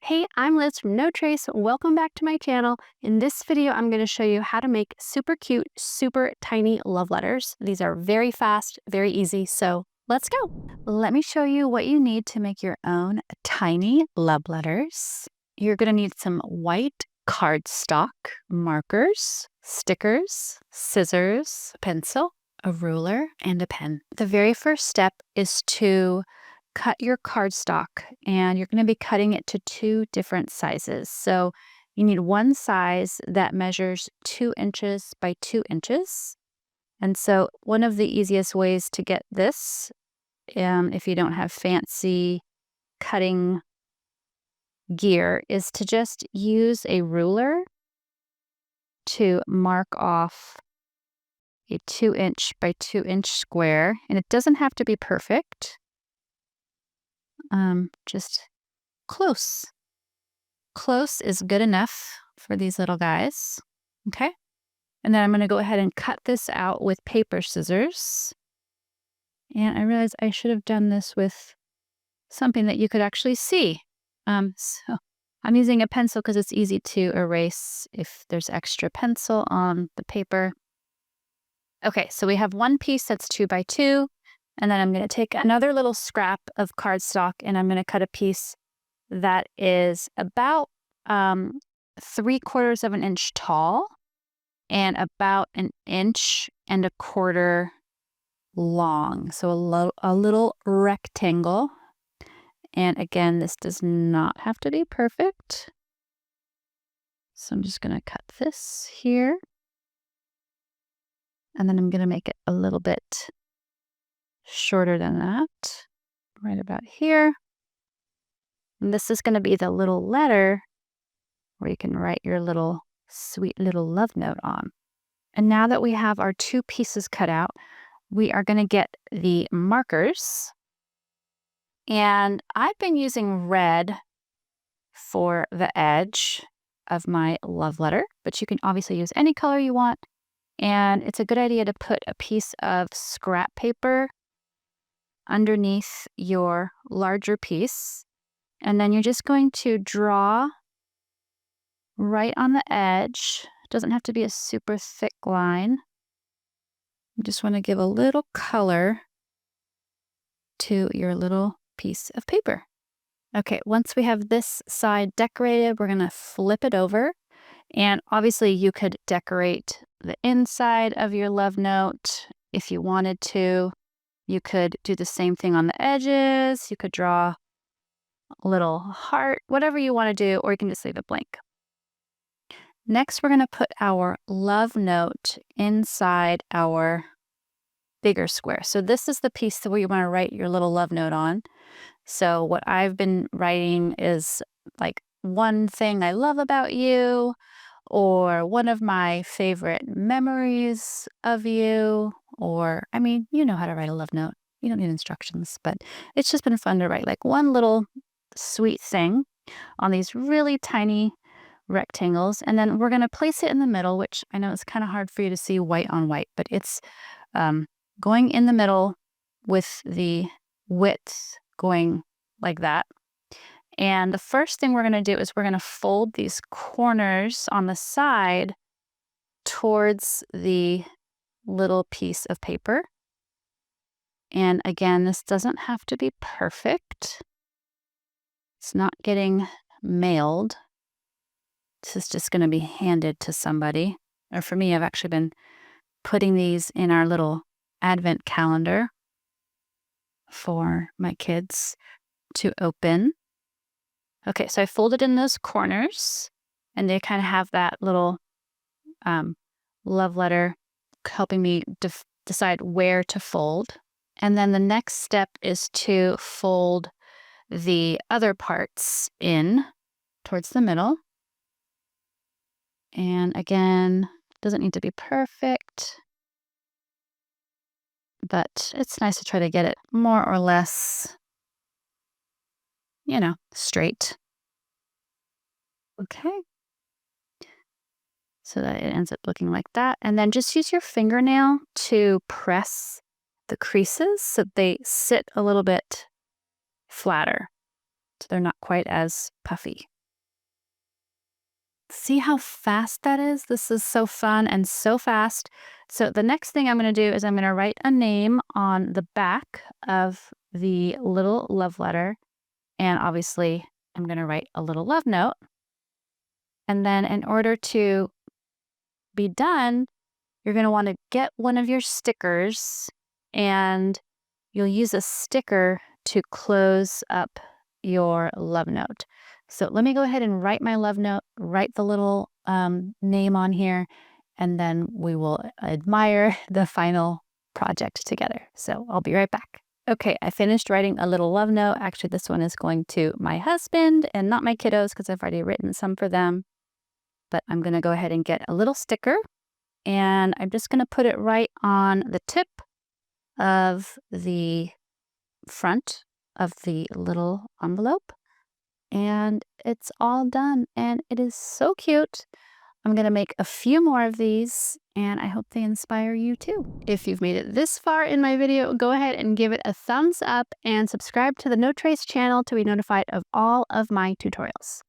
Hey, I'm Liz from No Trace. Welcome back to my channel. In this video, I'm going to show you how to make super cute, super tiny love letters. These are very fast, very easy, so let's go. Let me show you what you need to make your own tiny love letters. You're going to need some white cardstock, markers, stickers, scissors, a pencil, a ruler, and a pen. The very first step is to cut your cardstock, and you're going to be cutting it to two different sizes. So you need one size that measures 2 inches by 2 inches. And so one of the easiest ways to get this, if you don't have fancy cutting gear, is to just use a ruler to mark off a 2-inch by 2-inch square. And it doesn't have to be perfect. Just close. Close is good enough for these little guys. Okay. And then I'm going to go ahead and cut this out with paper scissors. And I realized I should have done this with something that you could actually see. So I'm using a pencil because it's easy to erase if there's extra pencil on the paper. Okay, so we have one piece that's 2 by 2. And then I'm going to take another little scrap of cardstock and I'm going to cut a piece that is about 3/4 of an inch tall and about 1.25 inches long. So a little rectangle. And again, this does not have to be perfect. So I'm just going to cut this here. And then I'm going to make it a little bit shorter than that, right about here. And this is going to be the little letter where you can write your little sweet little love note on. And now that we have our two pieces cut out, we are going to get the markers. And I've been using red for the edge of my love letter, but you can obviously use any color you want. And it's a good idea to put a piece of scrap paper underneath your larger piece. And then you're just going to draw right on the edge. It doesn't have to be a super thick line. You just want to give a little color to your little piece of paper. Okay, once we have this side decorated, we're going to flip it over. And obviously you could decorate the inside of your love note if you wanted to. You could do the same thing on the edges. You could draw a little heart, whatever you want to do, or you can just leave it blank. Next, we're going to put our love note inside our bigger square. So this is the piece that you want to write your little love note on. So what I've been writing is like one thing I love about you, or one of my favorite memories of you, or, I mean, you know how to write a love note. You don't need instructions, but it's just been fun to write like one little sweet thing on these really tiny rectangles. And then we're going to place it in the middle, which I know it's kind of hard for you to see white on white, but it's going in the middle with the width going like that. And the first thing we're going to do is we're going to fold these corners on the side towards the little piece of paper. And again, this doesn't have to be perfect. It's not getting mailed. This is just going to be handed to somebody. Or for me, I've actually been putting these in our little advent calendar for my kids to open. Okay, so I folded in those corners, and they kind of have that little love letter helping me decide where to fold. And then the next step is to fold the other parts in towards the middle. And again, doesn't need to be perfect, but it's nice to try to get it more or less, straight. Okay. So that it ends up looking like that. And then just use your fingernail to press the creases so they sit a little bit flatter, so they're not quite as puffy. See how fast that is? This is so fun and so fast. So the next thing I'm going to do is I'm going to write a name on the back of the little love letter. And obviously, I'm going to write a little love note. And then in order to be done, you're going to want to get one of your stickers, and you'll use a sticker to close up your love note. So let me go ahead and write my love note, write the little name on here, and then we will admire the final project together. So I'll be right back. Okay, I finished writing a little love note. Actually, this one is going to my husband and not my kiddos because I've already written some for them. But I'm going to go ahead and get a little sticker, and I'm just going to put it right on the tip of the front of the little envelope. And it's all done, and it is so cute. I'm going to make a few more of these, and I hope they inspire you too. If you've made it this far in my video, go ahead and give it a thumbs up and subscribe to the No Trace channel to be notified of all of my tutorials.